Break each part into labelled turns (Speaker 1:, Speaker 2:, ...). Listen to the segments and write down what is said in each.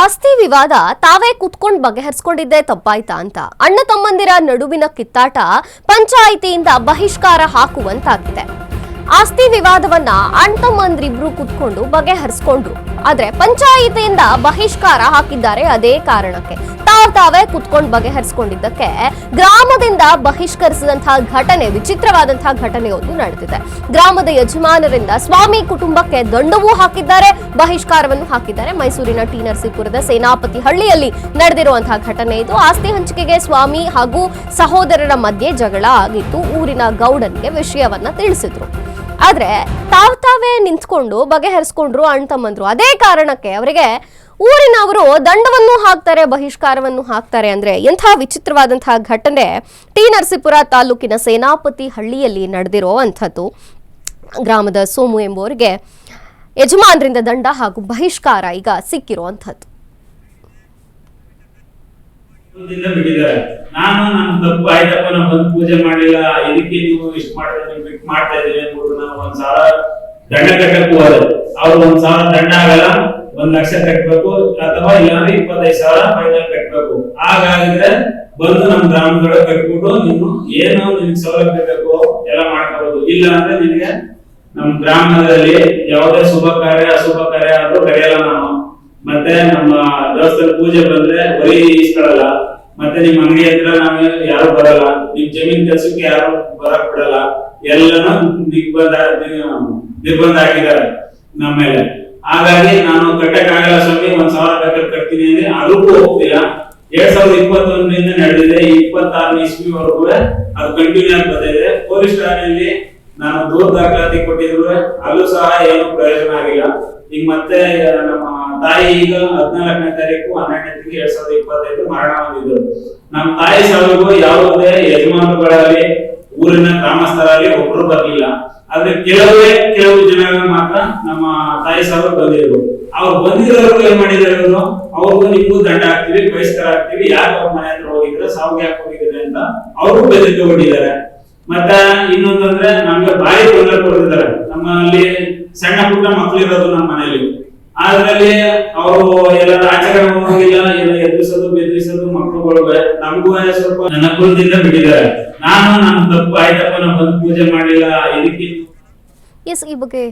Speaker 1: ಆಸ್ತಿ ವಿವಾದ ತಾವೇ ಕುತ್ಕೊಂಡು ಬಗೆಹರಿಸಿಕೊಂಡಿದ್ದೇ ತಪ್ಪಾಯ್ತಾ ಅಂತ ಅಣ್ಣ ತಮ್ಮಂದಿರ ನಡುವಿನ ಕಿತ್ತಾಟ ಪಂಚಾಯಿತಿಯಿಂದ ಬಹಿಷ್ಕಾರ ಹಾಕುವಂತಾಗಿದೆ. ಆಸ್ತಿ ವಿವಾದವನ್ನ ಅಣ್ಣ ತಮ್ಮಂದಿರಿಬ್ರು ಕುತ್ಕೊಂಡು ಬಗೆಹರಿಸಿಕೊಂಡ್ರು. ಆದ್ರೆ ಪಂಚಾಯಿತಿಯಿಂದ ಬಹಿಷ್ಕಾರ ಹಾಕಿದ್ದಾರೆ. ಅದೇ ಕಾರಣಕ್ಕೆ ತಾವೇ ಕುತ್ಕೊಂಡು ಬಗೆಹರಿಸಿಕೊಂಡಿದ್ದಕ್ಕೆ ಗ್ರಾಮದಿಂದ ಬಹಿಷ್ಕರಿಸಿದಂತಹ ಘಟನೆ, ವಿಚಿತ್ರವಾದಂತಹ ಘಟನೆಯೊಂದು ನಡೆದಿದೆ. ಗ್ರಾಮದ ಯಜಮಾನರಿಂದ ಸ್ವಾಮಿ ಕುಟುಂಬಕ್ಕೆ ದಂಡವೂ ಹಾಕಿದ್ದಾರೆ, ಬಹಿಷ್ಕಾರವನ್ನು ಹಾಕಿದ್ದಾರೆ. ಮೈಸೂರಿನ ಟಿ ನರಸೀಪುರದ ಸೇನಾಪತಿ ಹಳ್ಳಿಯಲ್ಲಿ ನಡೆದಿರುವಂತಹ ಘಟನೆ ಇದು. ಆಸ್ತಿ ಹಂಚಿಕೆಗೆ ಸ್ವಾಮಿ ಹಾಗೂ ಸಹೋದರರ ಮಧ್ಯೆ ಜಗಳ ಆಗಿತ್ತು. ಊರಿನ ಗೌಡನಿಗೆ ವಿಷಯವನ್ನ ತಿಳಿಸಿದ್ರು. ಆದ್ರೆ ತಾವೇ ನಿಂತ್ಕೊಂಡು ಬಗೆಹರಿಸ್ಕೊಂಡ್ರು ಅಣ್ಣ ತಮ್ಮಂದ್ರು. ಅದೇ ಕಾರಣಕ್ಕೆ ಅವರಿಗೆ ಊರಿನವರು ದಂಡವನ್ನು ಹಾಕ್ತಾರೆ, ಬಹಿಷ್ಕಾರವನ್ನು ಹಾಕ್ತಾರೆ. ಅಂದ್ರೆ ಎಂಥ ವಿಚಿತ್ರವಾದಂತಹ ಘಟನೆ ಟಿ ನರಸೀಪುರ ತಾಲೂಕಿನ ಸೇನಾಪತಿ ಹಳ್ಳಿಯಲ್ಲಿ ನಡೆದಿರುವಂಥದ್ದು. ಗ್ರಾಮದ ಸೋಮು ಎಂಬುವರಿಗೆ ಯಜಮಾನರಿಂದ ದಂಡ ಹಾಗೂ ಬಹಿಷ್ಕಾರ ಈಗ ಸಿಕ್ಕಿರುವಂಥದ್ದು.
Speaker 2: ನಾನು ನನ್ನ ತಪ್ಪು ಆಯ್ತಪ್ಪ, ನಾನು ಬಂದು ಪೂಜೆ ಮಾಡಲಿಲ್ಲ, ಇದಕ್ಕೆ ನೀವು ಇಷ್ಟು ಮಾಡಿದ್ರೆ ಬಿಟ್ಟು ಮಾಡ್ತಾ ಇದ್ದೀವಿ ಅಂದ್ಬಿಟ್ಟು ನಾನು 1,000 ದಂಡ ಕಟ್ಟಕ್ಕೂ ಹೋದೆ. ಅವ್ರು 1,000 ದಂಡ ಆಗಲ್ಲ, 1,00,000 ಕಟ್ಟಬೇಕು, ಅಥವಾ ಇಲ್ಲಾಂದ್ರೆ 25,000 ಫೈನಲ್ ಕಟ್ಟಬೇಕು. ಹಾಗಾದ್ರೆ ಬಂದು ನಮ್ ಗ್ರಾಮದೊಳಗೆ ಕಟ್ಬಿಟ್ಟು ನೀನು ಏನು ನಿನ್ಗೆ ಸೌಲಭ್ಯ ಬೇಕು ಎಲ್ಲ ಮಾಡ್ಕೋಬಹುದು. ಇಲ್ಲ ಅಂದ್ರೆ ನಿನಗೆ ನಮ್ ಗ್ರಾಮದಲ್ಲಿ ಯಾವುದೇ ಶುಭ ಕಾರ್ಯ ಅಶುಭ ಕಾರ್ಯ ಆದ್ರೂ ಕರೆಯಲ್ಲ ನಾನು. ಮತ್ತೆ ನಮ್ಮ ದೇವಸ್ಥಾನ ಪೂಜೆ ಬಂದ್ರೆ ಬರೀ ಇಸ್ಕೊಳ್ಳಲ್ಲ. ಮತ್ತೆ ನಿಮ್ ಅಂಗಡಿ ಹತ್ರ ನಾವು ಯಾರು ಬರಲ್ಲ, ನಿಮ್ ಜಮೀನ್ ಕೆಲ್ಸಕ್ಕೆ ಯಾರು ಬರಕ್ ಬಿಡಲ್ಲ. ಎಲ್ಲಾನು ನಿರ್ಬಂಧ ಹಾಕಿದ್ದಾರೆ ನಮ್ಮ ಮೇಲೆ. ಹಾಗಾಗಿ ನಾನು ಕಟ್ಟಕ್ ಆಗಲ್ಲ ಸ್ವಾಮಿ, 1,000 ಬೇಕಾದ್ರೆ ಕಟ್ತೀನಿ ಅಂದ್ರೆ ಅದಕ್ಕೂ ಹೋಗ್ತಿಲ್ಲ. 2021ರಿಂದ ನಡೆದಿದೆ, 26 ಇಸ್ವಿವರೆಗೂ ಅದು ಕಂಟಿನ್ಯೂ ಆಗಿ ಬರ್ತಿದೆ. ಪೊಲೀಸ್ ಠಾಣೆಯಲ್ಲಿ ನಾನು ದೂರ ದಾಖಲಾತಿ ಕೊಟ್ಟಿದ್ರು, ಅಲ್ಲೂ ಸಹ ಏನು ಪ್ರಯೋಜನ ಆಗಿಲ್ಲ. ಈಗ ಮತ್ತೆ ನಮ್ಮ ತಾಯಿ ಈಗ 14ನೇ ತಾರೀಕು 12ನೇ ತಿಂಗಳು 2025 ಮರಣ ಹೊಂದಿದ್ರು. ನಮ್ಮ ತಾಯಿ ಸಾವಿಗೂ ಯಾವುದೇ ಯಜಮಾನರುಗಳಲ್ಲಿ ಊರಿನ ಗ್ರಾಮಸ್ಥರಲ್ಲಿ ಒಬ್ರು ಬರ್ಲಿಲ್ಲ. ಆದ್ರೆ ಕೆಲವು ಜನ ಮಾತ್ರ ನಮ್ಮ ತಾಯಿ ಸಾವಿರ ಬಂದಿದ್ರು. ಅವ್ರು ಬಂದಿರೋರು ಏನ್ ಮಾಡಿದ್ರು, ಅವ್ರಿಗೂ ನಿಮ್ಗೂ ದಂಡ ಹಾಕ್ತಿವಿ, ಬಹಿಷ್ಕಾರ ಹಾಕ್ತಿವಿ, ಯಾಕೆ ಅವ್ರ ಮನೆ ಹತ್ರ ಹೋಗಿದ್ರೆ ಸಾವಿಗೆ ಯಾಕೆ ಹೋಗಿದ್ರೆ ಅಂತ ಅವರು ಬೆದರಿಕೆ ಕೊಟ್ಟಿದ್ದಾರೆ. ಮತ್ತೆ ಇನ್ನೊಂದಂದ್ರೆ ನಮ್ಗೆ ಭಾರಿ ತೊಂದರೆ ಕೊಡ್ತಿದ್ದಾರೆ. ನಮ್ಮಲ್ಲಿ ಸಣ್ಣ ಪುಟ್ಟ ಮಕ್ಳು ಇರೋದು ನಮ್ಮ ಮನೆಯಲ್ಲಿ. ಅದ್ರಲ್ಲಿ ಅವರು ಎಲ್ಲ ಆಚರಣೆ ಹೋಗಿಲ್ಲ, ಎಲ್ಲ ಎದುರಿಸೋದು ಬೆದರಿಸೋದು ಮಕ್ಕಳುಗಳು ನಮಗೂ ಸ್ವಲ್ಪ ನನ್ನ ಕುಲದಿಂದ ಬಿಟ್ಟಿದ್ದಾರೆ. ನಾನು ನನ್ನ ತಪ್ಪು ಆಯ್ತಪ್ಪ, ನಾನು ಬಂದು ಪೂಜೆ ಮಾಡಲಿಲ್ಲ, ಇದಕ್ಕೆ
Speaker 1: ಈ ಬಗ್ಗೆ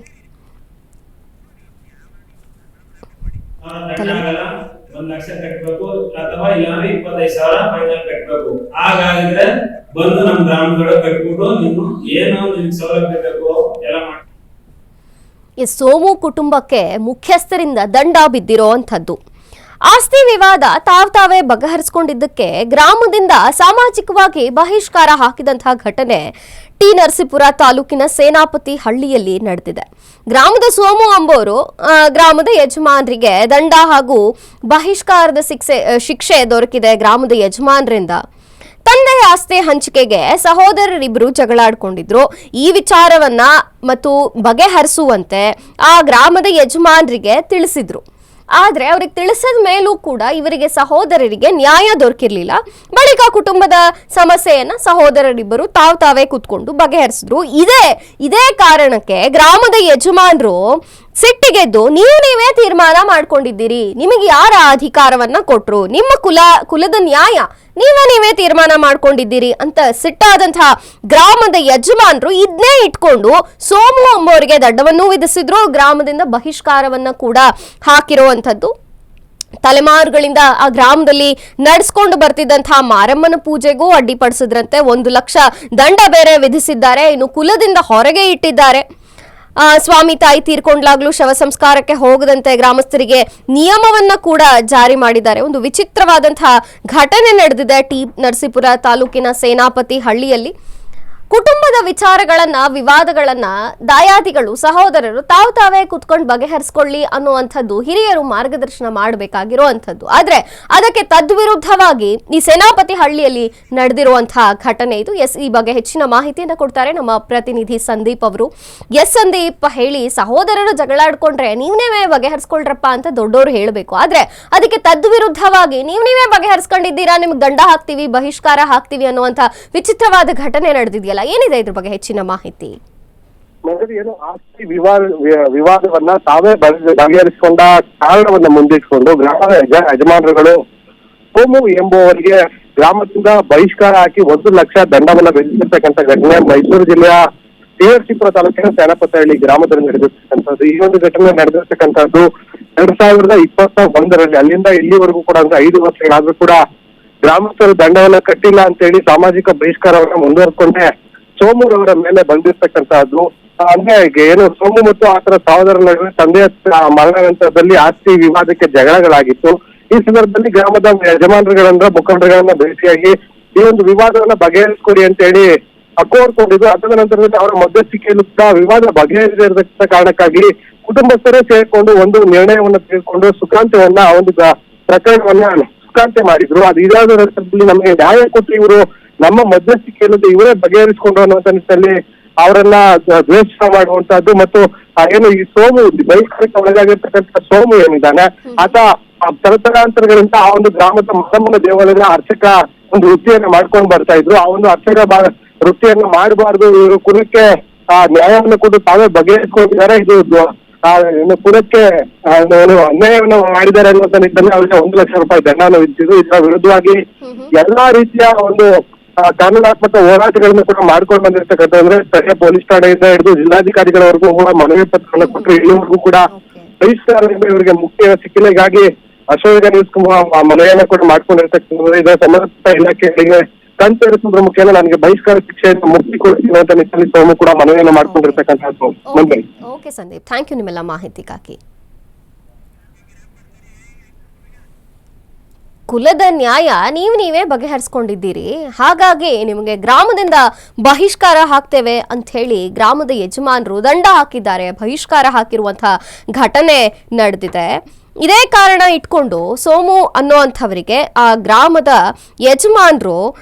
Speaker 2: 1,00,000 ಕಟ್ಟಬೇಕು, ಅಥವಾ ಇಲ್ಲಾಂದ್ರೆ 25,000 ಫೈನಲ್ ಕಟ್ಟಬೇಕು. ಹಾಗಾದ್ರೆ ಬಂದು ನಮ್ ಗ್ರಾಮದೊಳಗೆ ಕಟ್ಬಿಟ್ಟು ನೀನು ಏನು ನಿನ್ಗೆ ಸೌಲಭ್ಯ ಬೇಕು ಎಲ್ಲ ಮಾಡಿ.
Speaker 1: ಈ ಸೋಮು ಕುಟುಂಬಕ್ಕೆ ಮುಖ್ಯಸ್ಥರಿಂದ ದಂಡ ಬಿದ್ದಿರೋಂಥದ್ದು. ಆಸ್ತಿ ವಿವಾದ ತಾವೇ ಬಗೆಹರಿಸಿಕೊಂಡಿದ್ದಕ್ಕೆ ಗ್ರಾಮದಿಂದ ಸಾಮಾಜಿಕವಾಗಿ ಬಹಿಷ್ಕಾರ ಹಾಕಿದಂತಹ ಘಟನೆ ಟಿ ನರಸೀಪುರ ತಾಲೂಕಿನ ಸೇನಾಪತಿ ಹಳ್ಳಿಯಲ್ಲಿ ನಡೆದಿದೆ. ಗ್ರಾಮದ ಸೋಮು ಅಂಬೋರು ಗ್ರಾಮದ ಯಜಮಾನರಿಗೆ ದಂಡ ಹಾಗೂ ಬಹಿಷ್ಕಾರದ ಶಿಕ್ಷೆ ದೊರಕಿದೆ. ಗ್ರಾಮದ ಯಜಮಾನರಿಂದ ತಂದೆಯ ಆಸ್ತಿ ಹಂಚಿಕೆಗೆ ಸಹೋದರರಿಬ್ಬರು ಜಗಳಾಡ್ಕೊಂಡಿದ್ರು. ಈ ವಿಚಾರವನ್ನ ಮತ್ತು ಬಗೆಹರಿಸುವಂತೆ ಆ ಗ್ರಾಮದ ಯಜಮಾನರಿಗೆ ತಿಳಿಸಿದ್ರು. ಆದ್ರೆ ಅವ್ರಿಗೆ ತಿಳಿಸಿದ ಮೇಲೂ ಕೂಡ ಇವರಿಗೆ ಸಹೋದರರಿಗೆ ನ್ಯಾಯ ದೊರಕಿರ್ಲಿಲ್ಲ. ಬಳಿಕ ಕುಟುಂಬದ ಸಮಸ್ಯೆಯನ್ನ ಸಹೋದರರಿಬ್ಬರು ತಾವೇ ಕೂತ್ಕೊಂಡು ಬಗೆಹರಿಸಿದ್ರು. ಇದೇ ಕಾರಣಕ್ಕೆ ಗ್ರಾಮದ ಯಜಮಾನರು ಸಿಟ್ಟಿಗೆದ್ದು ನೀವೇ ತೀರ್ಮಾನ ಮಾಡ್ಕೊಂಡಿದ್ದೀರಿ, ನಿಮಗೆ ಯಾರ ಅಧಿಕಾರವನ್ನ ಕೊಟ್ರು, ನಿಮ್ಮ ಕುಲದ ನ್ಯಾಯ ನೀವೇ ತೀರ್ಮಾನ ಮಾಡ್ಕೊಂಡಿದ್ದೀರಿ ಅಂತ ಸಿಟ್ಟಾದಂತಹ ಗ್ರಾಮದ ಯಜಮಾನರು ಇದನ್ನೇ ಇಟ್ಕೊಂಡು ಸೋಮು ಎಂಬುವರಿಗೆ ದಂಡವನ್ನು ವಿಧಿಸಿದ್ರು. ಗ್ರಾಮದಿಂದ ಬಹಿಷ್ಕಾರವನ್ನ ಕೂಡ ಹಾಕಿರುವಂತದ್ದು. ತಲೆಮಾರುಗಳಿಂದ ಆ ಗ್ರಾಮದಲ್ಲಿ ನಡೆಸ್ಕೊಂಡು ಬರ್ತಿದ್ದಂತಹ ಮಾರಮ್ಮನ ಪೂಜೆಗೂ ಅಡ್ಡಿಪಡಿಸಿದ್ರಂತೆ. 1,00,000 ದಂಡ ಬೇರೆ ವಿಧಿಸಿದ್ದಾರೆ. ಇನ್ನು ಕುಲದಿಂದ ಹೊರಗೆ ಇಟ್ಟಿದ್ದಾರೆ. ಸ್ವಾಮಿ ತಾಯಿ ತೀರ್ಕೊಂಡ್ಲಾಗ್ಲೂ ಶವ ಸಂಸ್ಕಾರಕ್ಕೆ ಹೋಗದಂತೆ ಗ್ರಾಮಸ್ಥರಿಗೆ ನಿಯಮವನ್ನ ಕೂಡ ಜಾರಿ ಮಾಡಿದ್ದಾರೆ. ಒಂದು ವಿಚಿತ್ರವಾದಂತಹ ಘಟನೆ ನಡೆದಿದೆ ಟಿ ನರಸೀಪುರ ತಾಲೂಕಿನ ಸೇನಾಪತಿ ಹಳ್ಳಿಯಲ್ಲಿ. ಕುಟುಂಬದ ವಿಚಾರಗಳನ್ನ, ವಿವಾದಗಳನ್ನ ದಾಯಾದಿಗಳು, ಸಹೋದರರು ತಾವೇ ಕುತ್ಕೊಂಡು ಬಗೆಹರಿಸ್ಕೊಳ್ಳಿ ಅನ್ನುವಂಥದ್ದು ಹಿರಿಯರು ಮಾರ್ಗದರ್ಶನ ಮಾಡಬೇಕಾಗಿರುವಂಥದ್ದು. ಆದ್ರೆ ಅದಕ್ಕೆ ತದ್ವಿರುದ್ಧವಾಗಿ ಈ ಸೇನಾಪತಿ ಹಳ್ಳಿಯಲ್ಲಿ ನಡೆದಿರುವಂತಹ ಘಟನೆ ಇದು. ಈ ಬಗ್ಗೆ ಹೆಚ್ಚಿನ ಮಾಹಿತಿಯನ್ನ ಕೊಡ್ತಾರೆ ನಮ್ಮ ಪ್ರತಿನಿಧಿ ಸಂದೀಪ್ ಅವರು. ಸಂದೀಪ್, ಹೇಳಿ, ಸಹೋದರರು ಜಗಳಾಡ್ಕೊಂಡ್ರೆ ನೀವೇ ಬಗೆಹರಿಸ್ಕೊಳ್ರಪ್ಪ ಅಂತ ದೊಡ್ಡವರು ಹೇಳಬೇಕು. ಆದ್ರೆ ಅದಕ್ಕೆ ತದ್ವಿರುದ್ಧವಾಗಿ ನೀವೇ ಬಗೆಹರಿಸ್ಕೊಂಡಿದ್ದೀರಾ, ನಿಮ್ಗೆ ದಂಡ ಹಾಕ್ತಿವಿ, ಬಹಿಷ್ಕಾರ ಹಾಕ್ತಿವಿ ಅನ್ನುವಂಥ ವಿಚಿತ್ರವಾದ ಘಟನೆ ನಡೆದಿದೆಯಲ್ಲ, ಏನಿದೆ ಇದ್ರ ಬಗ್ಗೆ ಹೆಚ್ಚಿನ ಮಾಹಿತಿ?
Speaker 3: ಮೊದಲು ಏನು ಆಸ್ತಿ ವಿವಾದವನ್ನ ತಾವೇ ಬಗೆಹರಿಸಿಕೊಂಡ ಕಾರಣವನ್ನ ಮುಂದಿಟ್ಕೊಂಡು ಗ್ರಾಮದ ಯಜಮಾನರುಗಳು ಸೋಮು ಎಂಬುವವರಿಗೆ ಗ್ರಾಮದಿಂದ ಬಹಿಷ್ಕಾರ ಹಾಕಿ 1 ಲಕ್ಷ ದಂಡವನ್ನ ವಿಧಿಸಿರ್ತಕ್ಕಂಥ ಘಟನೆ ಮೈಸೂರು ಜಿಲ್ಲೆಯ ಟಿ.ಆರ್.ಸಿ.ಪುರ ತಾಲೂಕಿನ ಸೇನಪತಹಳ್ಳಿ ಗ್ರಾಮದಲ್ಲಿ ನಡೆದಿರ್ತಕ್ಕಂಥದ್ದು. ಈ ಒಂದು ಘಟನೆ ನಡೆದಿರ್ತಕ್ಕಂಥದ್ದು 2021ರಲ್ಲಿ. ಅಲ್ಲಿಂದ ಇಲ್ಲಿವರೆಗೂ ಕೂಡ ಅಂದ್ರೆ 5 ವರ್ಷಗಳಾದ್ರೂ ಕೂಡ ಗ್ರಾಮಸ್ಥರು ದಂಡವನ್ನ ಕಟ್ಟಿಲ್ಲ ಅಂತ ಹೇಳಿ ಸಾಮಾಜಿಕ ಬಹಿಷ್ಕಾರವನ್ನ ಮುಂದುವರ್ಕೊಂಡೆ ಸೋಮುರವರ ಮೇಲೆ ಬಂದಿರ್ತಕ್ಕಂಥದ್ದು. ಅಂದ್ರೆ ಏನು ಸೋಮು ಮತ್ತು ಆತರ ಸಹೋದರರ ನಡುವೆ ತಂದೆಯ ಮರಣ ನಂತರದಲ್ಲಿ ಆಸ್ತಿ ವಿವಾದಕ್ಕೆ ಜಗಳಗಳಾಗಿತ್ತು. ಈ ಸಂದರ್ಭದಲ್ಲಿ ಗ್ರಾಮದ ಯಜಮಾನರುಗಳನ್ನ ಮುಖಂಡರುಗಳನ್ನ ಭೇಟಿಯಾಗಿ ಈ ಒಂದು ವಿವಾದವನ್ನ ಬಗೆಹರಿಸ್ಕೊಡಿ ಅಂತ ಹೇಳಿ ಕೋರ್ಕೊಂಡಿದ್ದು. ಅದಾದ ನಂತರದಲ್ಲಿ ಅವರ ಮಧ್ಯಸ್ಥಿಕೆಯಲ್ಲೂ ಕೂಡ ವಿವಾದ ಬಗೆಹರಿಸಿರ್ತಕ್ಕಂಥ ಕಾರಣಕ್ಕಾಗಿ ಕುಟುಂಬಸ್ಥರೇ ಸೇರ್ಕೊಂಡು ಒಂದು ನಿರ್ಣಯವನ್ನ ತೆಗೆದುಕೊಂಡು ಸುಖಾಂತ್ಯವನ್ನ ಆ ಒಂದು ಪ್ರಕರಣವನ್ನ ಸುಖಾಂತ್ಯ ಮಾಡಿದ್ರು. ಅದು ಇದಾದ ನಂತರದಲ್ಲಿ ನಮಗೆ ನ್ಯಾಯ ಕೊಟ್ಟು ಇವರು ನಮ್ಮ ಮಧ್ಯಸ್ಥಿಕೆಯಲ್ಲಿ ಇವರೇ ಬಗೆಹರಿಸಿಕೊಂಡ್ರು ಅನ್ನುವಂತ ನಿಟ್ಟಿನಲ್ಲಿ ಅವರನ್ನ ದ್ವೇಷ ಮಾಡುವಂತಹದ್ದು ಮತ್ತು ಏನು ಈ ಸೋಮು ಬಹಿಷ್ಕಾರಕ್ಕೆ ಒಳಗಾಗಿರ್ತಕ್ಕಂಥ ಸೋಮು ಏನಿದ್ದಾನೆ ಆತ ತರತರಾಂತರಗಳಿಂದ ಆ ಒಂದು ಗ್ರಾಮದ ಮಸಮ್ಮನ ದೇವಾಲಯದ ಅರ್ಚಕ ಒಂದು ವೃತ್ತಿಯನ್ನ ಮಾಡ್ಕೊಂಡು ಬರ್ತಾ ಇದ್ರು. ಆ ಒಂದು ಅರ್ಚಕ ವೃತ್ತಿಯನ್ನ ಮಾಡಬಾರ್ದು, ಇವರು ಕುಲಕ್ಕೆ ನ್ಯಾಯವನ್ನು ಕೊಟ್ಟು ತಾವೇ ಬಗೆಹರಿಸಿಕೊಂಡಿದ್ದಾರೆ. ಇದು ಕುಲಕ್ಕೆ ಅನ್ಯಾಯವನ್ನು ಮಾಡಿದ್ದಾರೆ ಅನ್ನುವಂತ ನಿಟ್ಟಿನಲ್ಲಿ ಅವರಿಗೆ 1 ಲಕ್ಷ ರೂಪಾಯಿ ದಂಡವನ್ನು ವಿಧಿಸಿದ್ರು. ಇದರ ವಿರುದ್ಧವಾಗಿ ಎಲ್ಲಾ ರೀತಿಯ ಒಂದು ಕಾನೂನಾತ್ಮಕ ಹೋರಾಟಗಳನ್ನು ಕೂಡ ಮಾಡ್ಕೊಂಡು ಬಂದಿರ್ತಕ್ಕಂಥ ಅಂದ್ರೆ ಸ್ಥಳೀಯ ಪೊಲೀಸ್ ಠಾಣೆಯಿಂದ ಹಿಡಿದು ಜಿಲ್ಲಾಧಿಕಾರಿಗಳವರೆಗೂ ಕೂಡ ಮನವಿ ಪತ್ರವನ್ನು ಕೊಟ್ಟರು. ಇಲ್ಲಿವರೆಗೂ ಕೂಡ ಬಹಿಷ್ಕಾರದಿಂದ ಇವರಿಗೆ ಮುಕ್ತಿ ಸಿಕ್ಕಿಲ್ಲ. ಹೀಗಾಗಿ ಅಶೋಕ ನ್ಯೂಸ್ ಮನವಿಯನ್ನ ಕೂಡ ಮಾಡ್ಕೊಂಡಿರ್ತಕ್ಕಂಥ ಇದರ ಸಂಬಂಧಪಟ್ಟ ಇಲಾಖೆಗಳಿಗೆ ಕಂತರಿಸುವುದರ ಮುಖೇನ ನನಗೆ ಬಹಿಷ್ಕಾರ ಶಿಕ್ಷೆಯನ್ನು ಮುಕ್ತಿ ಕೊಡ್ತೀನಿ ಅಂತ ನಿಟ್ಟಿನಲ್ಲಿ ಸೋಮು ಕೂಡ ಮನವಿಯನ್ನು ಮಾಡ್ಕೊಂಡಿರ್ತಕ್ಕಂಥದ್ದು.
Speaker 1: ಓಕೆ ಸಂದೀಪ್, ಥ್ಯಾಂಕ್ ಯು ನಿಮ್ಮೆಲ್ಲ ಮಾಹಿತಿಗಾಗಿ. ಕುಲದ ನ್ಯಾಯ ನೀವೇ ಬಗೆಹರಿಸ್ಕೊಂಡಿದ್ದೀರಿ, ಹಾಗಾಗಿ ನಿಮಗೆ ಗ್ರಾಮದಿಂದ ಬಹಿಷ್ಕಾರ ಹಾಕ್ತೇವೆ ಅಂತ ಹೇಳಿ ಗ್ರಾಮದ ಯಜಮಾನರು ದಂಡ ಹಾಕಿದ್ದಾರೆ. ಬಹಿಷ್ಕಾರ ಹಾಕಿರುವಂತಹ ಘಟನೆ ನಡೆದಿದೆ. ಇದೇ ಕಾರಣ ಇಟ್ಕೊಂಡು ಸೋಮು ಅನ್ನುವಂಥವರಿಗೆ ಆ ಗ್ರಾಮದ ಯಜಮಾನರು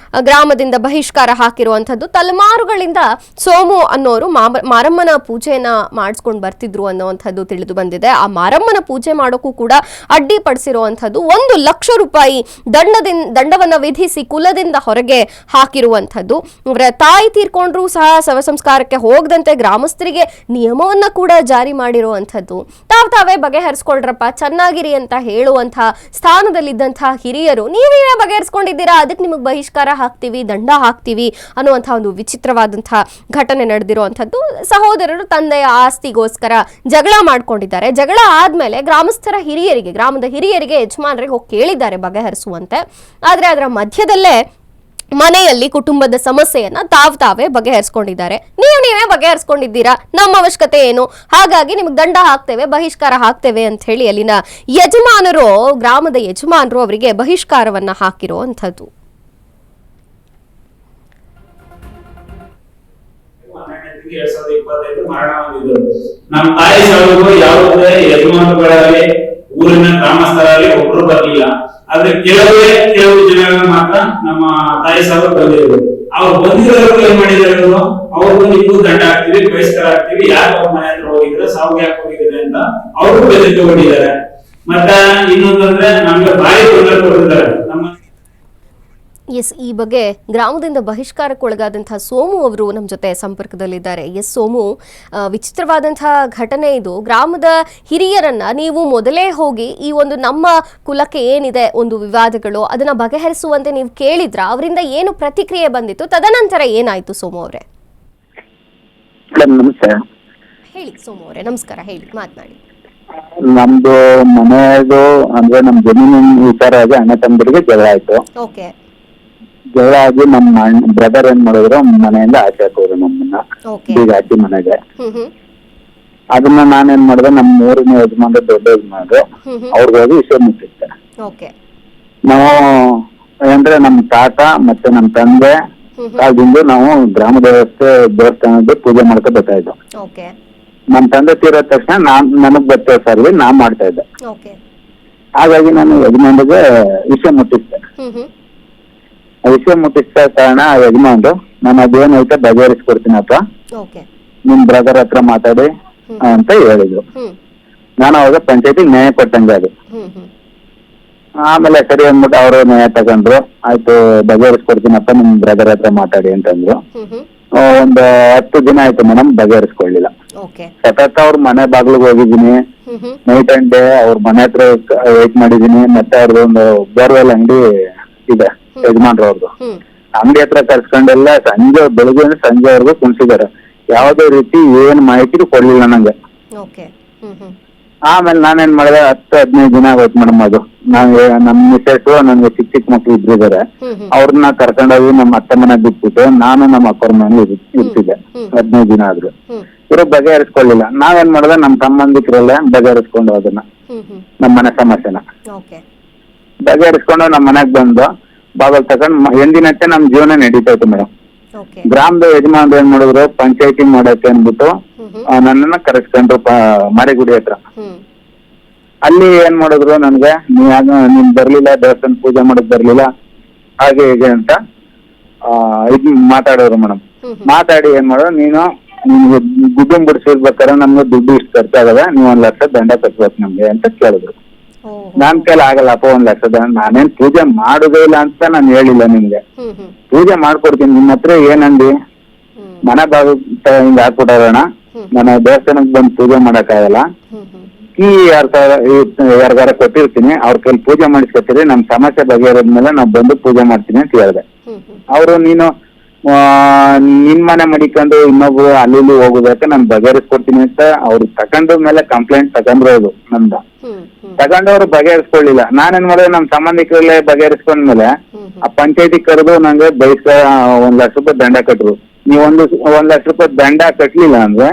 Speaker 1: ಗ್ರಾಮದಿಂದ ಬಹಿಷ್ಕಾರ ಹಾಕಿರುವಂಥದ್ದು. ತಲೆಮಾರುಗಳಿಂದ ಸೋಮು ಅನ್ನೋರು ಮಾರಮ್ಮನ ಪೂಜೆಯನ್ನ ಮಾಡಿಸ್ಕೊಂಡು ಬರ್ತಿದ್ರು ಅನ್ನುವಂಥದ್ದು ತಿಳಿದು ಬಂದಿದೆ. ಆ ಮಾರಮ್ಮನ ಪೂಜೆ ಮಾಡೋಕ್ಕೂ ಕೂಡ ಅಡ್ಡಿಪಡಿಸಿರುವಂಥದ್ದು. 1 ಲಕ್ಷ ರೂಪಾಯಿ ದಂಡವನ್ನ ವಿಧಿಸಿ ಕುಲದಿಂದ ಹೊರಗೆ ಹಾಕಿರುವಂಥದ್ದು. ಅವರ ತಾಯಿ ತೀರ್ಕೊಂಡ್ರು ಸಹ ಶವ ಸಂಸ್ಕಾರಕ್ಕೆ ಹೋಗದಂತೆ ಗ್ರಾಮಸ್ಥರಿಗೆ ನಿಯಮವನ್ನ ಕೂಡ ಜಾರಿ ಮಾಡಿರುವಂಥದ್ದು. ತಾವೇ ಬಗೆಹರಿಸ್ಕೊಳ್ರಪ್ಪ ಚೆನ್ನಾಗಿರಿ ಅಂತ ಹೇಳುವಂತಹ ಸ್ಥಾನದಲ್ಲಿದ್ದಂತಹ ಹಿರಿಯರು ನೀವೇ ಬಗೆಹರಿಸ್ಕೊಂಡಿದ್ದೀರಾ, ಅದಕ್ಕೆ ನಿಮಗೆ ಬಹಿಷ್ಕಾರ ಹಾಕ್ತೀವಿ, ದಂಡ ಹಾಕ್ತೀವಿ ಅನ್ನುವಂತಹ ಒಂದು ವಿಚಿತ್ರವಾದಂತಹ ಘಟನೆ ನಡೆದಿರುವಂಥದ್ದು. ಸಹೋದರರು ತಂದೆಯ ಆಸ್ತಿಗೋಸ್ಕರ ಜಗಳ ಮಾಡ್ಕೊಂಡಿದ್ದಾರೆ. ಜಗಳ ಆದ್ಮೇಲೆ ಗ್ರಾಮದ ಹಿರಿಯರಿಗೆ ಯಜಮಾನರಿಗೆ ಹೋಗಿ ಕೇಳಿದ್ದಾರೆ ಬಗೆಹರಿಸುವಂತೆ. ಆದ್ರೆ ಅದರ ಮಧ್ಯದಲ್ಲೇ ಮನೆಯಲ್ಲಿ ಕುಟುಂಬದ ಸಮಸ್ಯೆಯನ್ನ ತಾವೇ ಬಗೆಹರಿಸ್ಕೊಂಡಿದ್ದಾರೆ. ನೀವೇ ಬಗೆಹರಿಸ್ಕೊಂಡಿದ್ದೀರಾ, ನಮ್ಮ ಅವಶ್ಯಕತೆ ಏನು, ಹಾಗಾಗಿ ನಿಮ್ಗೆ ದಂಡ ಹಾಕ್ತೇವೆ, ಬಹಿಷ್ಕಾರ ಹಾಕ್ತೇವೆ ಅಂತ ಹೇಳಿ ಅಲ್ಲಿನ ಗ್ರಾಮದ ಯಜಮಾನರು ಅವರಿಗೆ ಬಹಿಷ್ಕಾರವನ್ನ ಹಾಕಿರುವಂಥದ್ದು.
Speaker 2: ನಮ್ಮ ತಾಯಿ ಸಾವಿಗೂ ಯಾವುದೇ ಯಜಮಾನರುಗಳಲ್ಲಿ ಊರಿನ ಗ್ರಾಮಸ್ಥರಲ್ಲಿ ಒಬ್ರು ಬರಲಿಲ್ಲ. ಆದ್ರೆ ಕೆಲವು ಜನಗಳು ಮಾತ್ರ ನಮ್ಮ ತಾಯಿ ಸಾವಿರ ಬಂದಿದ್ರು. ಅವ್ರು ಬಂದಿರೋರು ಏನ್ ಮಾಡಿದ್ರು, ಅವ್ರಿಗೂ ನಿಮ್ಗೂ ದಂಡ ಹಾಕ್ತಿವಿ, ಬಹಿಷ್ಕಾರ ಹಾಕ್ತಿವಿ, ಯಾಕೆ ಅವ್ರ ಮನೆ ಹತ್ರ ಹೋಗಿದ್ರೆ ಸಾವು ಯಾಕೆ ಹೋಗಿದ್ರೆ ಅಂತ ಅವರು ಬೆದರಿಕೆ ಹೊಡಿದ್ದಾರೆ. ಮತ್ತೆ ಇನ್ನೊಂದಂದ್ರೆ ನಮ್ಗೆ ಭಾರಿ ತೊಂದರೆ ಕೊಟ್ಟಿದ್ದಾರೆ.
Speaker 1: ಎಸ್, ಈ ಬಗ್ಗೆ ಗ್ರಾಮದಿಂದ ಬಹಿಷ್ಕಾರಕ್ಕೊಳಗಾದಂತಹ ಸೋಮು ಅವರು ನಮ್ಮ ಜೊತೆ ಸಂಪರ್ಕದಲ್ಲಿದ್ದಾರೆ. ಎಸ್ ಸೋಮು, ವಿಚಿತ್ರವಾದಂತಹ ಘಟನೆ ಇದು. ಗ್ರಾಮದ ಹಿರಿಯರನ್ನ ನೀವು ಮೊದಲೇ ಹೋಗಿ ಈ ಒಂದು ನಮ್ಮ ಕುಲಕ್ಕೆ ಏನಿದೆ ಒಂದು ವಿವಾದಗಳು ಅದನ್ನ ಬಗೆಹರಿಸುವಂತೆ ನೀವು ಕೇಳಿದ್ರ? ಅವರಿಂದ ಏನು ಪ್ರತಿಕ್ರಿಯೆ ಬಂದಿತ್ತು? ತದನಂತರ ಏನಾಯ್ತು ಸೋಮು ಅವರೇ? ಹೇಳಿ ಸೋಮು ಅವರೇ, ನಮಸ್ಕಾರ, ಹೇಳಿ, ಮಾತನಾಡಿ.
Speaker 4: ನಮ್ದು ಮನೆಯದು ಅಂದ್ರೆ ನಮ್ ಜಮೀನಿನ ವಿಚಾರ ಆಗಿ ಅಣ್ಣ ತಮ್ಮರಿಗೆ ಜಗಳ ಆಯ್ತು.
Speaker 1: ಓಕೆ.
Speaker 4: ಜಗಳ ಆಗಿ ನಮ್ಮ ಬ್ರದರ್ ಏನ್ ಮಾಡಿದ್ರು, ಮನೆಯಿಂದ ಆಚೆ ಹಾಕೋರು ನಮ್ಮನ್ನ ಬೀಗ ಹಾಕಿ ಮನೆಗೆ. ಅದನ್ನ ನಾನೇನ್ ಮಾಡಿದೆ, ನಮ್ಮ ಊರಿನ ಯಜಮಾನ್ರು ದೊಡ್ಡ ಯಜಮಾನ್ರು ಅವ್ರಿಗೆ ಹೋಗಿ ವಿಷಯ ಮುಟ್ಟಿದ್ದೆ. ನಾವು ಅಂದ್ರೆ ನಮ್ ತಾತ ಮತ್ತೆ ನಮ್ ತಂದೆ ಕಾಲದಿಂದ ನಾವು ಗ್ರಾಮ ದೇವಸ್ಥಾನದ ಪೂಜೆ ಮಾಡ್ಕೊ ಬರ್ತಾ ಇದ್ದೋ. ನಮ್ ತಂದೆ ತೀರೋದ ತಕ್ಷಣ ನನಗ್ ಬರ್ತೇವೆ ಸರ್ವಿ ನಾ ಮಾಡ್ತಾ ಇದ್ದೆ. ಹಾಗಾಗಿ ನಾನು ಯಜಮಾನ್ರಿಗೆ ವಿಷಯ ಮುಟ್ಟಿದ್ದೆ. ವಿಷಯ ಮುಟ್ಟಿಸಿದ ಕಾರಣ ಯಜಮಾನ್ರು ನಾನು ಅದೇನೈತೆ ಬಗೆಹರಿಸ್ಕೊಡ್ತೀನಪ್ಪ, ನಿಮ್ ಬ್ರದರ್ ಹತ್ರ ಮಾತಾಡಿ ಅಂತ ಹೇಳಿದ್ರು. ನಾನು ಅವಾಗ ಪಂಚಾಯತಿಗೆ ನ್ಯಾಯ ಕೊಟ್ಟಂಗೆ ಅದು. ಆಮೇಲೆ ಸರಿ ಅಂದ್ಬಿಟ್ಟು ಅವರು ನ್ಯಾಯ ತಗೊಂಡ್ರು. ಆಯ್ತು ಬಗೆಹರಿಸ್ಕೊಡ್ತೀನಪ್ಪ ನಿಮ್ ಬ್ರದರ್ ಹತ್ರ ಮಾತಾಡಿ ಅಂತಂದ್ರು. ಒಂದು 10 ದಿನ ಆಯ್ತು ಮೇಡಮ್, ಬಗೆಹರಿಸ್ಕೊಳ್ಳಿಲ್ಲ.
Speaker 1: ಓಕೆ.
Speaker 4: ಸತತ ಅವ್ರ ಮನೆ ಬಾಗ್ಲಿಗೆ ಹೋಗಿದ್ದೀನಿ, ನೈಟ್ ಅಂಡ್ ಡೇ ಅವ್ರ ಮನೆ ಹತ್ರ ವೇಟ್ ಮಾಡಿದೀನಿ. ಮತ್ತೆ ಅವ್ರದ್ದೊಂದು ಬೋರ್ವೆಲ್ ಅಂಗಡಿ ಇದೆ ಯಜಮಾನ್ರ ಅವ್ರದ್ದು, ಅಂಗಡಿ ಹತ್ರ ಕರ್ಸ್ಕೊಂಡೆಲ್ಲ ಬೆಳಿಗ್ಗೆ ಸಂಜೆವರೆಗೂ ಕುಣಿಸಿದಾರೆ. ಯಾವುದೇ ರೀತಿ ಏನ್ ಮಾಹಿತಿ ಕೊಡ್ಲಿಲ್ಲ ನಂಗೆ. ಆಮೇಲೆ ನಾನೇನ್ ಮಾಡಿದೆ, 10-15 ದಿನ ಆಗೋಯ್ತು ಮೇಡಮ್. ಅದು ನಂಗೆ ನಮ್ ಮಿಸೆಸ್ ನನ್ಗೆ ಚಿಕ್ಕ ಮಕ್ಳು ಇದ್ರಿದ್ದಾರೆ, ಅವ್ರನ್ನ ಕರ್ಕೊಂಡೋಗಿ ನಮ್ಮ ಅತ್ತೆ ಮನೆ ಬಿಟ್ಬಿಟ್ಟು ನಾನು ನಮ್ಮ ಅಕ್ಕವ್ರ ಮನೆ ಇರ್ತಿದ್ದೆ. 15 ದಿನ ಆದ್ರು ಇವರು ಬಗೆಹರಿಸ್ಕೊಳ್ಳಿಲ್ಲ. ನಾವೇನ್ ಮಾಡಿದೆ, ನಮ್ ಸಂಬಂಧಿಕರಲ್ಲೇ ಬಗೆಹರಿಸ್ಕೊಂಡು ಅದನ್ನ ನಮ್ಮ ಮನೆ ಸಮಸ್ಯೆನ ಬಗೆಹರಿಸ್ಕೊಂಡು ನಮ್ಮ ಮನೆಗ್ ಬಂದು ಬಾಗಲ್ ತಗೊಂಡ್ ಎಂದಿನಂತೆ ನಮ್ ಜೀವನ ನಡೀತಾ ಇತ್ತು ಮೇಡಮ್. ಗ್ರಾಮದ ಯಜಮಾನ್ರು ಏನ್ ಮಾಡಿದ್ರು, ಪಂಚಾಯತಿ ಮಾಡಕ್ಕೆ ಅಂದ್ಬಿಟ್ಟು ನನ್ನನ್ನ ಕರೆಸ್ಕೊಂಡ್ರು ಮಾರಿಗುಡಿ ಹತ್ರ. ಅಲ್ಲಿ ಏನ್ ಮಾಡಿದ್ರು, ನನ್ಗೆ ನೀನ್ ಬರ್ಲಿಲ್ಲ, ದೇವಸ್ಥಾನ ಪೂಜೆ ಮಾಡಕ್ ಬರ್ಲಿಲ್ಲ, ಹಾಗೆ ಹೀಗೆ ಅಂತ ಇದ್ ಮಾತಾಡೋರು ಮೇಡಮ್. ಮಾತಾಡಿ ಏನ್ ಮಾಡೋದು, ನಿಮ್ಗೆ ದುಡ್ಡು ಬಿಡಿಸಿರ್ಬೇಕಾದ್ರೆ ನಮ್ಗೆ ದುಡ್ಡು ಇಷ್ಟು ಖರ್ಚಾಗದ, ನೀವು 1 ಲಕ್ಷ ದಂಡ ಕಟ್ಬೇಕು ನಮ್ಗೆ ಅಂತ ಕೇಳಿದ್ರು. ನಾನ್ ಕೈಲಿ ಆಗಲ್ಲಪ್ಪ 1 ಲಕ್ಷ ದಂಡ, ನಾನೇನ್ ಪೂಜೆ ಮಾಡುದೇ ಇಲ್ಲ ಅಂತ ನಾನು ಹೇಳಿಲ್ಲ ನಿಮ್ಗೆ. ಪೂಜೆ ಮಾಡ್ಕೊಡ್ತೀನಿ, ನಿಮ್ಮ ಹತ್ರ ಏನಂದಿ ಮನೆ ಬಾಗ ಹಿಂಗ ಹಾಕ್ಬಿಟ್ಟೋಣ, ನಾನು ದೇವಸ್ಥಾನಕ್ಕೆ ಬಂದು ಪೂಜೆ ಮಾಡಕ್ ಆಗಲ್ಲ, ಕೀ ಯಾರ್ಗಾರ ಕೊಟ್ಟಿರ್ತೀನಿ, ಅವ್ರ ಕೈಲಿ ಪೂಜೆ ಮಾಡಿಸ್ಕೊತೀರಿ, ನಮ್ ಸಮಸ್ಯೆ ಬಗೆಹರಿದ್ಮೇಲೆ ನಾವ್ ಬಂದು ಪೂಜೆ ಮಾಡ್ತೀನಿ ಅಂತ ಹೇಳಿದೆ. ಅವರು ನೀನು ನಿನ್ ಮನೆ ಮಡಿಕೊಂಡು ಇನ್ನೊಬ್ರು ಅಲ್ಲಿ ಹೋಗುದಕ್ಕೆ ನಾನು ಬಗೆಹರಿಸ್ಕೊಡ್ತೀನಿ ಅಂತ ಅವ್ರು ತಗೊಂಡ ಮೇಲೆ ಕಂಪ್ಲೇಂಟ್ ತಗೊಂಡ್ರೋದು ನಮ್ದ. ತಗೊಂಡವ್ರು ಬಗೆಹರಿಸ್ಕೊಳ್ಳಿಲ್ಲ. ನಾನೇನ್ ಮಾಡಿದೆ, ನಮ್ ಸಂಬಂಧಿಕರಲ್ಲೇ ಬಗೆಹರಿಸ್ಕೊಂಡ್ಮೇಲೆ ಆ ಪಂಚಾಯತಿ ಕರೆದು ನಂಗೆ ಬೈಸ್ಕ 1 ಲಕ್ಷ ರೂಪಾಯಿ ದಂಡ ಕಟ್ರು. ನೀವು 1 ಲಕ್ಷ ರೂಪಾಯಿ ದಂಡ ಕಟ್ಲಿಲ್ಲ ಅಂದ್ರೆ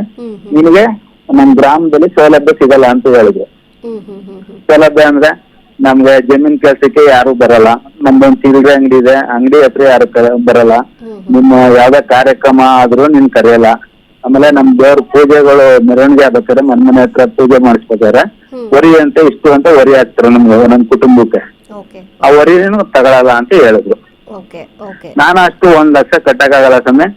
Speaker 4: ನಿನಗೆ ನಮ್ ಗ್ರಾಮದಲ್ಲಿ ಸೌಲಭ್ಯ ಸಿಗಲ್ಲ ಅಂತ ಹೇಳಿದ್ರು. ಸೌಲಭ್ಯ ಅಂದ್ರೆ ನಮ್ಗೆ ಜಮೀನ್ ಕೆಲ್ಸಕ್ಕೆ ಯಾರು ಬರಲ್ಲ, ನಮ್ದೊಂದ್ ಚಿಲ್ಲರೆ ಅಂಗಡಿ ಇದೆ, ಅಂಗಡಿ ಹತ್ರ ಯಾರು ಬರಲ್ಲ, ನಿಮ್ಮ ಯಾವ್ದೇ ಕಾರ್ಯಕ್ರಮ ಆದ್ರೂ ನಿನ್ ಕರೆಯಲ್ಲ, ಆಮೇಲೆ ನಮ್ ದೇವ್ರ ಪೂಜೆಗಳು ಮೆರವಣಿಗೆ ಆಗ್ಬೇಕಾದ್ರೆ ಮನೆ ಹತ್ರ ಪೂಜೆ ಮಾಡಿಸ್ಬೇಕಾದ್ರೆ ವರಿ ಅಂತ ಇಷ್ಟು ಅಂತ ವರಿ ಹಾಕ್ತಾರೆ ನಮ್ಗೆ, ನಮ್ ಕುಟುಂಬಕ್ಕೆ. ಆ ವರಿನೂ ತಗೊಳಲ್ಲ ಅಂತ ಹೇಳಿದ್ರು. ನಾನು ಅಷ್ಟು 1 ಲಕ್ಷ ಕಟ್ಟಕ್ಕಾಗಲ್ಲ ಸಮಯ,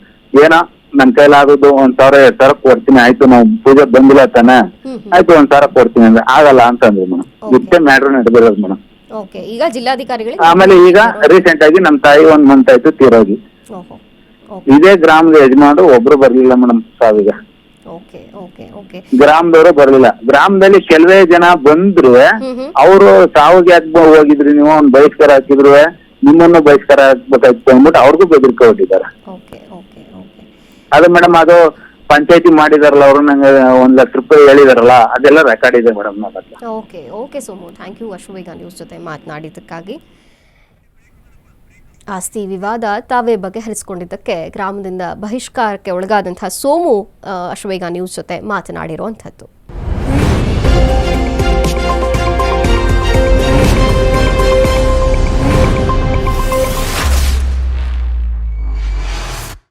Speaker 4: ಏನೋ ನನ್ ಕೈಲಾಗೋದು 1,000-2,000 ಕೊಡ್ತೀನಿ, ಆಯ್ತು ನಾವು ಪೂಜೆ ಬಂದಿಲ್ಲ ತಾನೆ, ಆಯ್ತು 1,000 ಕೊಡ್ತೀನಿ ಅಂದ್ರೆ ಆಗಲ್ಲ ಅಂತಂದ್ರು ಮೇಡಮ್. ಇಷ್ಟೇ ಮ್ಯಾಟ್ರ್ ನಡೆದಿರೋದು ಮೇಡಮ್.
Speaker 1: ಈಗ ಜಿಲ್ಲಾಧಿಕಾರಿಗಳು
Speaker 4: ಆಮೇಲೆ ಈಗ ರೀಸೆಂಟ್ ಆಗಿ ನಮ್ ತಾಯಿ 1 ಮಂತ್ ಆಯ್ತು ತೀರೋಗಿ. ಇದೇ ಗ್ರಾಮದ ಯಜಮಾನ್ರು ಒಬ್ರು ಬರ್ಲಿಲ್ಲ ಮೇಡಮ್ ಸಾವಿಗೆ. ಗ್ರಾಮದವರು ಬರ್ಲಿಲ್ಲ. ಗ್ರಾಮದಲ್ಲಿ ಕೆಲವೇ ಜನ ಬಂದ್ರು, ಅವರು ಸಾವಿಗೆ ಯಾಕೆ ಹೋಗಿದ್ರಿ ನೀವು, ಅವ್ನ್ ಬಹಿಷ್ಕಾರ ಹಾಕಿದ್ರು, ನಿಮ್ಮನ್ನು ಬಹಿಷ್ಕಾರ ಹಾಕ್ಬೇಕಾಯ್ತು ಅಂದ್ಬಿಟ್ಟು ಅವ್ರಿಗೂ ಬೆದರಿಕೆ ಹೊಟ್ಟಿದ್ದಾರೆ. ಅದು ಮೇಡಮ್, ಅದು ಪಂಚಾಯತಿ ಮಾಡಿದಾರಲ್ಲ ಅವರು, ನಂಗೆ 1 ಲಕ್ಷ ರೂಪಾಯಿ ಹೇಳಿದಾರಲ್ಲ, ಅದೆಲ್ಲ ರೆಕಾರ್ಡ್ ಇದೆ ಮೇಡಮ್ ನನ್ನ ಹತ್ರ.
Speaker 1: Okay Somu, thank you Ashwavega news ಜೊತೆ ಮಾತನಾಡಿದ್ದಕ್ಕಾಗಿ. ಆಸ್ತಿ ವಿವಾದ ತಾವೇ ಬಗೆಹರಿಸಿಕೊಂಡಿದ್ದಕ್ಕೆ ಗ್ರಾಮದಿಂದ ಬಹಿಷ್ಕಾರಕ್ಕೆ ಒಳಗಾದಂತಹ ಸೋಮು ಅಶ್ವವೇಗ ನ್ಯೂಸ್ ಜೊತೆ ಮಾತನಾಡಿರುವಂಥದ್ದು.